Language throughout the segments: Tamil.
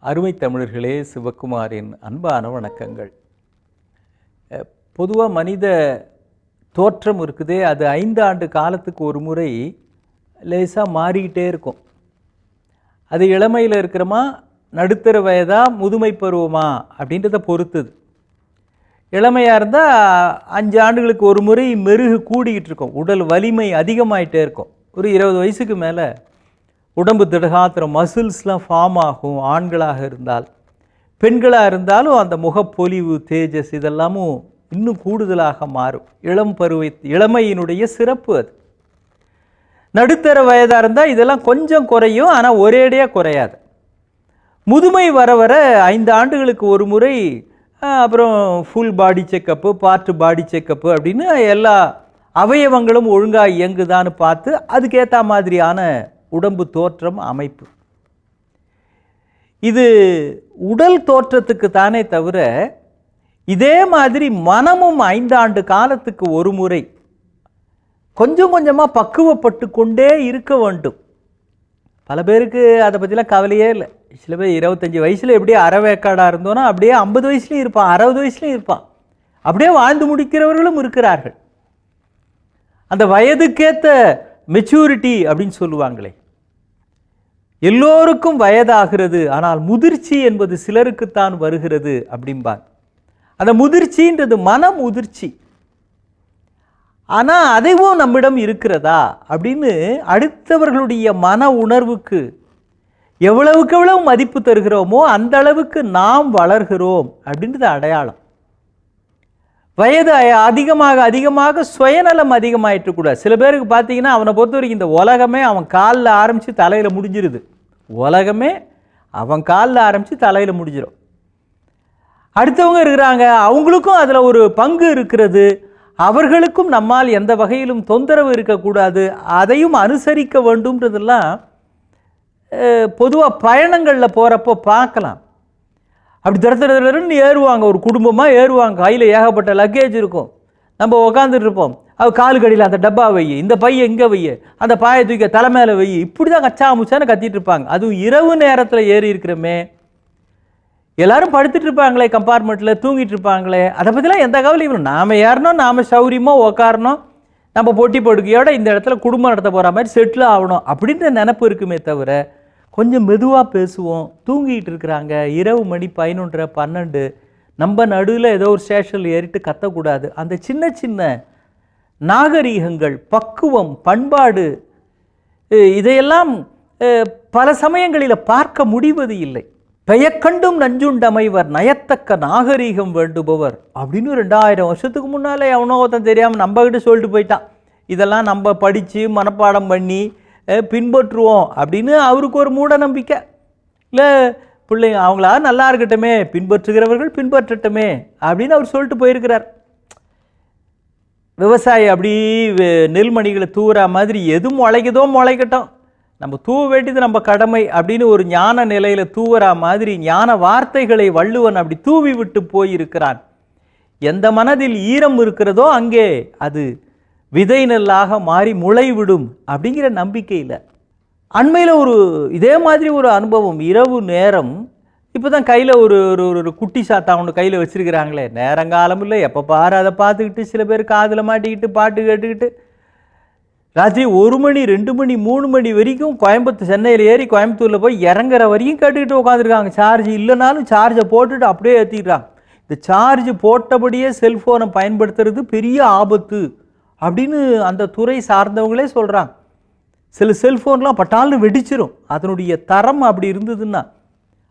அருமை தமிழர்களே, சிவகுமாரின் அன்பான வணக்கங்கள். பொதுவாக மனித தோற்றம் இருக்குதே, அது 5 ஆண்டு காலத்துக்கு ஒரு முறை லேசாக மாறிக்கிட்டே இருக்கும். அது இளமையில் இருக்கிறோமா, நடுத்தர வயதா, முதுமை பருவமா அப்படின்றத பொறுத்துது. இளமையாக இருந்தால் 5 ஆண்டுகளுக்கு ஒரு முறை மெருகு கூடிக்கிட்டு இருக்கும், உடல் வலிமை அதிகமாகிட்டே இருக்கும். ஒரு 20 வயசுக்கு மேலே உடம்பு திடகாத்திரம், மசில்ஸ்லாம் ஃபார்ம் ஆகும். ஆண்களாக இருந்தால், பெண்களாக இருந்தாலும் அந்த முகப்பொலிவு, தேஜஸ் இதெல்லாமும் இன்னும் கூடுதலாக மாறும். இளமையினுடைய சிறப்பு அது. நடுத்தர வயதாக இருந்தால் இதெல்லாம் கொஞ்சம் குறையும், ஆனால் ஒரேடியாக குறையாது. முதுமை வர வர 5 ஆண்டுகளுக்கு ஒரு முறை அப்புறம் ஃபுல் பாடி செக்கப்பு, பார்ட் பாடி செக்கப்பு அப்படின்னு எல்லா அவயவங்களும் ஒழுங்காக இயங்குதான்னு பார்த்து அதுக்கேற்ற மாதிரியான உடம்பு தோற்றம், அமைப்பு. இது உடல் தோற்றத்துக்கு தானே தவிர, இதே மாதிரி மனமும் 5 ஆண்டு காலத்துக்கு ஒரு முறை கொஞ்சம் கொஞ்சமாக பக்குவப்பட்டு கொண்டே இருக்க வேண்டும். பல பேருக்கு அதை பற்றிலாம் கவலையே இல்லை. சில பேர் 25 வயசில் எப்படியே அறவேக்காடாக இருந்தோன்னா அப்படியே 50 வயசுலையும் இருப்பான், 60 வயசுலையும் இருப்பான். அப்படியே வாழ்ந்து முடிக்கிறவர்களும் இருக்கிறார்கள். அந்த வயதுக்கேற்ற மெச்சூரிட்டி அப்படின்னு சொல்லுவாங்களே, எல்லோருக்கும் வயதாகிறது, ஆனால் முதிர்ச்சி என்பது சிலருக்குத்தான் வருகிறது அப்படிம்பாங்க. அந்த முதிர்ச்சின்றது மன முதிர்ச்சி. ஆனால் அதுவும் நம்மிடம் இருக்கிறதா அப்படின்னு அடுத்தவர்களுடைய மன உணர்வுக்கு எவ்வளவுக்கு எவ்வளவு மதிப்பு தருகிறோமோ அந்த அளவுக்கு நாம் வளர்கிறோம் அப்படின்றது அடையாளம். வயது அதிகமாக அதிகமாக சுயநலம் அதிகமாயிட்டு கூட. சில பேருக்கு பார்த்தீங்கன்னா அவனை பொறுத்த வரைக்கும் இந்த உலகமே அவன் காலில் ஆரம்பித்து தலையில் முடிஞ்சிருது. உலகமே அவன் காலில் ஆரம்பித்து தலையில் முடிஞ்சிடும். அடுத்தவங்க இருக்கிறாங்க, அவங்களுக்கும் அதில் ஒரு பங்கு இருக்கிறது. அவர்களுக்கும் நம்மால் எந்த வகையிலும் தொந்தரவு இருக்கக்கூடாது, அதையும் அனுசரிக்க வேண்டும்ன்றதெல்லாம் பொதுவாக பயணங்களில் போகிறப்போ பார்க்கலாம். அப்படி தரத்துன்னு ஏறுவாங்க, ஒரு குடும்பமாக ஏறுவாங்க. கையில் ஏகப்பட்ட லக்கேஜ் இருக்கும். நம்ம உக்காந்துட்டு இருப்போம். அது காலு கடியில் அந்த டப்பா வை, இந்த பைய எங்கே வை, அந்த பாயை தூக்க தலை மேலே வை, இப்படி தான் கச்சா முச்சான்னு கத்திட்டு இருப்பாங்க. அதுவும் இரவு நேரத்தில் ஏறி இருக்கிறோமே, எல்லாரும் படுத்துட்டு இருப்பாங்களே, கம்பார்ட்மெண்ட்டில் தூங்கிட்டு இருப்பாங்களே, அதை பற்றிலாம் எந்த கவலையும். நாம் ஏறணும், நாம் சௌரியமாக உக்காரணும், நம்ம பொட்டி படுக்கையோட இந்த இடத்துல குடும்பம் நடத்த போகிற மாதிரி செட்டில் ஆகணும் அப்படின்ற நினப்பு இருக்குமே தவிர, கொஞ்சம் மெதுவாக பேசுவோம். தூங்கிட்டு இருக்கிறாங்க, இரவு மணி 11, 12, நம்ம நடுவில் ஏதோ ஒரு ஸ்டேஷனில் ஏறிட்டு கத்தக்கூடாது. அந்த சின்ன சின்ன நாகரீகங்கள், பக்குவம், பண்பாடு, இதையெல்லாம் பல சமயங்களில் பார்க்க முடிவது இல்லை. பெயக்கண்டும் நஞ்சுண்டமைவர் நயத்தக்க நாகரீகம் வேண்டுபவர் அப்படின்னு 2000 வருஷத்துக்கு முன்னாலே எவனோ ஒருத்தன் தெரியாமல் நம்மகிட்ட சொல்லிட்டு போயிட்டான். இதெல்லாம் நம்ம படித்து மனப்பாடம் பண்ணி பின்பற்றுவோம் அப்படின்னு அவருக்கு ஒரு மூட நம்பிக்கை. இல்லை, பிள்ளைங்க அவங்களா நல்லா இருக்கட்டுமே, பின்பற்றுகிறவர்கள் பின்பற்றட்டுமே அப்படின்னு அவர் சொல்லிட்டு போயிருக்கிறார். விவசாயி அப்படி நெல்மணிகளை தூவுற மாதிரி எது முளைக்குதோ முளைக்கட்டும், நம்ம தூவ வேண்டியது நம்ம கடமை அப்படின்னு ஒரு ஞான நிலையில் தூவுற மாதிரி ஞான வார்த்தைகளை வள்ளுவன் அப்படி தூவி விட்டு போயிருக்கிறான். எந்த மனதில் ஈரம் இருக்கிறதோ அங்கே அது விதை நெல்லாக மாறி முளைவிடும் அப்படிங்கிற நம்பிக்கையில். அண்மையில் ஒரு இதே மாதிரி ஒரு அனுபவம். இரவு நேரம் இப்போ தான் கையில் ஒரு ஒரு குட்டி சாத்தா ஒன்று கையில் வச்சுருக்கிறாங்களே, நேரங்காலம் இல்லை, எப்போ பாரு அதை பார்த்துக்கிட்டு சில பேர் காதில் மாட்டிக்கிட்டு பாட்டு கேட்டுக்கிட்டு ராத்திரி 1 மணி 2 மணி 3 மணி வரைக்கும் சென்னையில் ஏறி கோயம்புத்தூரில் போய் இறங்குற வரைக்கும் கேட்டுக்கிட்டு உட்காந்துருக்காங்க. சார்ஜ் இல்லைனாலும் சார்ஜை போட்டுட்டு அப்படியே ஏற்றிக்கிறாங்க. இந்த சார்ஜ் போட்டபடியே செல்ஃபோனை பயன்படுத்துறது பெரிய ஆபத்து அப்படின்னு அந்த துறை சார்ந்தவங்களே சொல்கிறாங்க. சில செல்ஃபோன்லாம் பட்டால்னு வெடிச்சிடும். அதனுடைய தரம் அப்படி இருந்ததுன்னா,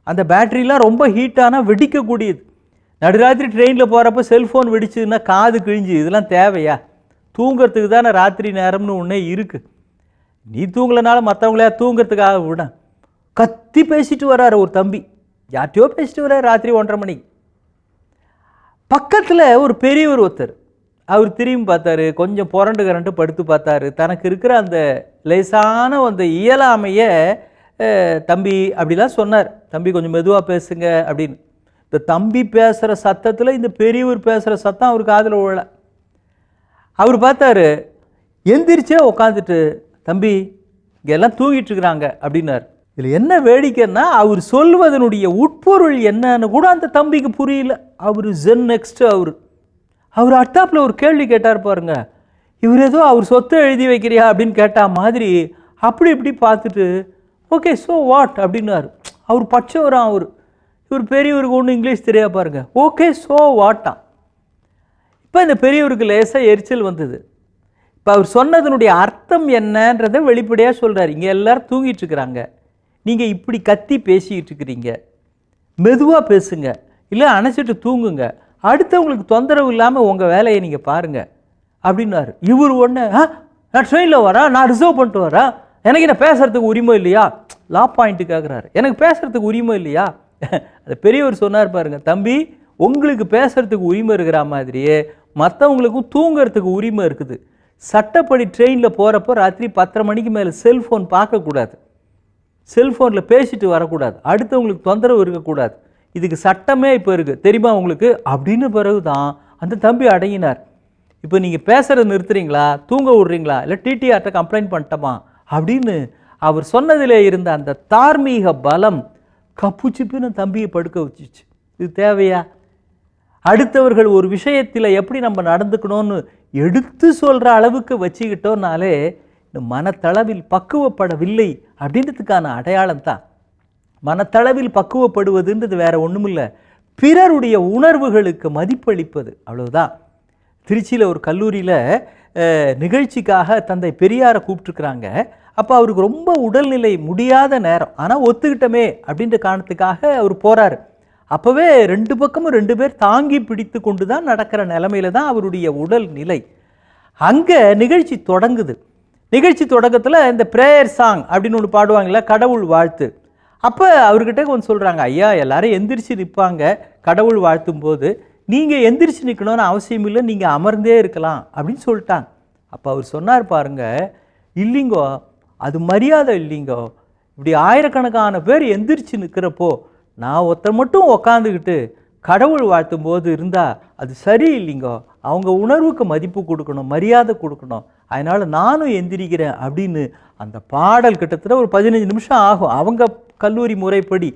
அந்த பேட்டரிலாம் ரொம்ப ஹீட்டானால் வெடிக்கக்கூடியது. நடுராத்திரி ட்ரெயினில் போகிறப்ப செல்ஃபோன் வெடிச்சதுன்னா காது கிழிஞ்சு, இதெல்லாம் தேவையா? தூங்கிறதுக்கு தானே ராத்திரி நேரம்னு ஒன்றே இருக்குது. நீ தூங்கலைனாலும் மற்றவங்களே தூங்கிறதுக்காக விட கத்தி பேசிட்டு வர்றாரு ஒரு தம்பி. யார்ட்டையோ பேசிட்டு வர்றாரு ராத்திரி 1:30 மணிக்கு. பக்கத்தில் ஒரு பெரியவர் ஒருத்தர், அவர் திரும்பி பார்த்தாரு, கொஞ்சம் புரண்டு படுத்து பார்த்தாரு. தனக்கு இருக்கிற அந்த லேசான அந்த இயலாமையை தம்பி அப்படிலாம் சொன்னார். தம்பி கொஞ்சம் மெதுவாக பேசுங்க அப்படின்னு. இந்த தம்பி பேசுகிற சத்தத்தில் இந்த பெரியவர் பேசுகிற சத்தம் அவர் காதில் விழல. அவர் பார்த்தாரு, எந்திரிச்சே உட்காந்துட்டு, தம்பி இங்கே எல்லாம் தூங்கிட்டு இருக்கிறாங்க அப்படின்னார். இதில் என்ன வேடிக்கைன்னா அவர் சொல்வதனுடைய உட்பொருள் என்னன்னு கூட அந்த தம்பிக்கு புரியல. அவர் ஜென் நெக்ஸ்ட். அவர் அடுத்தாப்பில் ஒரு கேள்வி கேட்டார் பாருங்க. இவர் ஏதோ அவர் சொத்தை எழுதி வைக்கிறியா அப்படின்னு கேட்டா மாதிரி அப்படி இப்படி பார்த்துட்டு ஓகே ஸோ வாட் அப்படின்னாரு. அவர் பச்சவரான். இவர் பெரியவருக்கு ஒன்றும் இங்கிலீஷ் தெரியா பாருங்க. ஓகே ஸோ வாட்டான். இப்போ இந்த பெரியவருக்கு லேசாக எரிச்சல் வந்தது. இப்போ அவர் சொன்னதனுடைய அர்த்தம் என்னன்றதை வெளிப்படையாக சொல்கிறார். இங்கே எல்லோரும் தூங்கிட்டு இருக்கிறாங்க, நீங்கள் இப்படி கத்தி பேசிக்கிட்டு இருக்கிறீங்க, மெதுவாக பேசுங்க, இல்லை அணைச்சிட்டு தூங்குங்க, அடுத்தவங்களுக்கு தொந்தரவு இல்லாமல் உங்கள் வேலையை நீங்கள் பாருங்கள் அப்படின்னாரு. இவர் ஒன்று நான் ட்ரெயினில் வரேன், நான் ரிசர்வ் பண்ணிட்டு வரேன், எனக்கு என்ன பேசுகிறதுக்கு உரிமை இல்லையா? லா பாயிண்ட்டு கேட்குறாரு. எனக்கு பேசுகிறதுக்கு உரிமை இல்லையா? அந்த பெரியவர் சொன்னார் பாருங்க, தம்பி உங்களுக்கு பேசுகிறதுக்கு உரிமை இருக்கிற மாதிரியே மற்றவங்களுக்கும் தூங்கிறதுக்கு உரிமை இருக்குது. சட்டப்படி ட்ரெயினில் போகிறப்போ ராத்திரி 10:30 மணிக்கு மேலே செல்ஃபோன் பார்க்கக்கூடாது, செல்ஃபோனில் பேசிட்டு வரக்கூடாது, அடுத்தவங்களுக்கு தொந்தரவு இருக்கக்கூடாது. இதுக்கு சட்டமே இப்போ இருக்குது தெரியுமா உங்களுக்கு அப்படின்னு பிறகு தான் அந்த தம்பி அடங்கினார். இப்போ நீங்கள் பேசுகிறத நிறுத்துறீங்களா, தூங்க விட்றீங்களா, இல்லை டிடிஆர்ட்ட கம்ப்ளைண்ட் பண்ணிட்டோமா அப்படின்னு அவர் சொன்னதில் இருந்த அந்த தார்மீக பலம் கப்புச்சிப்புன்னு தம்பியை படுக்க வச்சிச்சு. இது தேவையா? அடுத்தவர்கள் ஒரு விஷயத்தில் எப்படி நம்ம நடந்துக்கணும்னு எடுத்து சொல்கிற அளவுக்கு வச்சுக்கிட்டோம்னாலே இந்த மனத்தளவில் பக்குவப்படவில்லை அப்படின்றதுக்கான அடையாளம் தான். மனத்தளவில் பக்குவப்படுவதுன்றது வேற ஒன்றும் இல்லை, பிறருடைய உணர்வுகளுக்கு மதிப்பளிப்பது, அவ்வளவுதான். திருச்சியில் ஒரு கல்லூரியில் நிகழ்ச்சிக்காக தந்தை பெரியாரை கூப்பிட்டுருக்குறாங்க. அப்போ அவருக்கு ரொம்ப உடல்நிலை முடியாத நேரம், ஆனால் ஒத்துக்கிட்டமே அப்படின்ற காரணத்துக்காக அவர் போகிறாரு. அப்போவே 2 பக்கமும் 2 பேர் தாங்கி பிடித்து கொண்டு தான் நடக்கிற நிலைமையில தான் அவருடைய உடல் நிலை. அங்கே நிகழ்ச்சி தொடங்குது. நிகழ்ச்சி தொடக்கத்தில் இந்த ப்ரேயர் சாங் அப்படின்னு ஒன்று பாடுவாங்களே, கடவுள் வாழ்த்து. அப்போ அவர்கிட்ட கொஞ்சம் சொல்கிறாங்க, ஐயா எல்லாரும் எந்திரிச்சு நிற்பாங்க கடவுள் வாழ்த்தும் போது, நீங்கள் எந்திரிச்சு நிற்கணும்னு அவசியம் இல்லை, நீங்கள் அமர்ந்தே இருக்கலாம் அப்படின்னு சொல்லிட்டாங்க. அப்போ அவர் சொன்னார் பாருங்க, இல்லைங்கோ அது மரியாதை இல்லைங்கோ, இப்படி ஆயிரக்கணக்கான பேர் எந்திரிச்சு நிற்கிறப்போ நான் ஒருத்தர் மட்டும் உக்காந்துக்கிட்டு கடவுள் வாழ்த்தும் போது இருந்தால் அது சரி இல்லைங்கோ, அவங்க உணர்வுக்கு மதிப்பு கொடுக்கணும், மரியாதை கொடுக்கணும், அதனால் நானும் எந்திரிக்கிறேன் அப்படின்னு அந்த பாடல் கிட்டத்தட்ட ஒரு 15 நிமிஷம் ஆகும் அவங்க கல்லூரி முறைப்படி.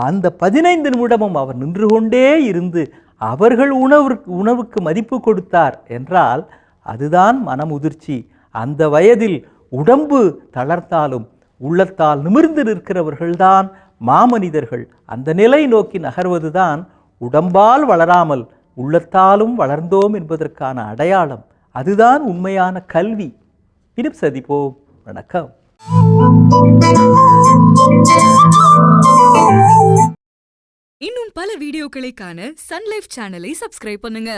அந்த 15 நிமிடமும் அவர் நின்று கொண்டே இருந்து அவர்கள் உணவுக்கு மதிப்பு கொடுத்தார் என்றால் அதுதான் மனமுதிர்ச்சி. அந்த வயதில் உடம்பு தளர்த்தாலும் உள்ளத்தால் நிமிர்ந்து நிற்கிறவர்கள்தான் மாமனிதர்கள். அந்த நிலை நோக்கி நகர்வதுதான் உடம்பால் வளராமல் உள்ளத்தாலும் வளர்ந்தோம் என்பதற்கான அடையாளம். அதுதான் உண்மையான கல்வி. இன்னும் சந்திப்போம். வணக்கம். இன்னும் பல வீடியோக்களை காண சன் லைஃப் சேனலை சப்ஸ்கிரைப் பண்ணுங்க.